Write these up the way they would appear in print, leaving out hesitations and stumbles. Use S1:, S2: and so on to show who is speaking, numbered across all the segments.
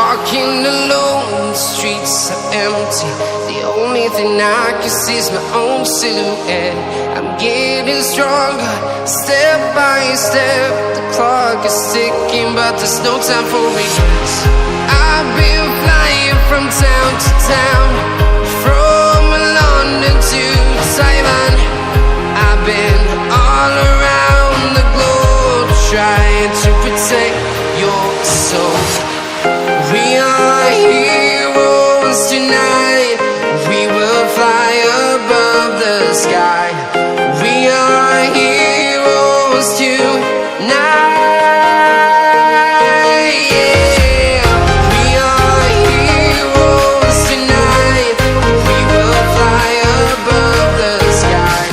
S1: walking alone, the streets are empty. The only thing I can see is my own silhouette. I'm getting stronger, step by step. The clock is ticking, but there's no time for regrets. I've been flying from town to town, from London to Taiwan. I've been all around the globe, trying to protect your soul. We are heroes tonight. We will fly above the sky. We are heroes tonight. Yeah. We are heroes tonight. We will fly above the sky.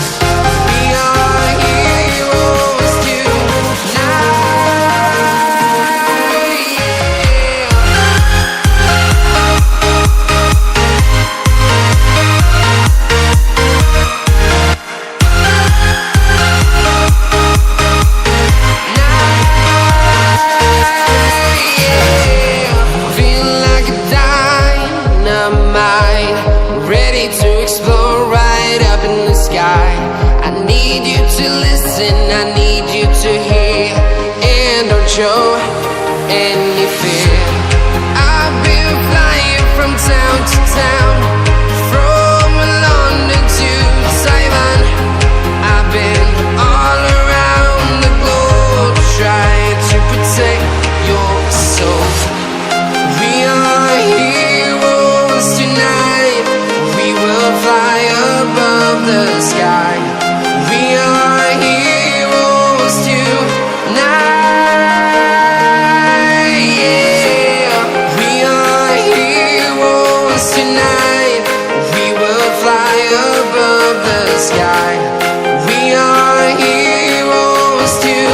S1: We are heroes tonight. Ready to explore right up in the sky. I need you to listen, I need you to hear, and don't show any fear. I've been flying from town to town, from London to Taiwan. I've been all around the globe, trying to protect your soul. We are heroes tonight. We will fly above the sky. We are heroes tonight. Yeah. We are heroes tonight. We will fly above the sky. We are heroes tonight.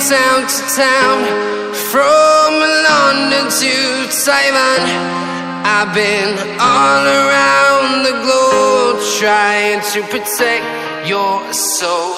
S1: Town to town, from London to Taiwan. I've been all around the globe, trying to protect your soul.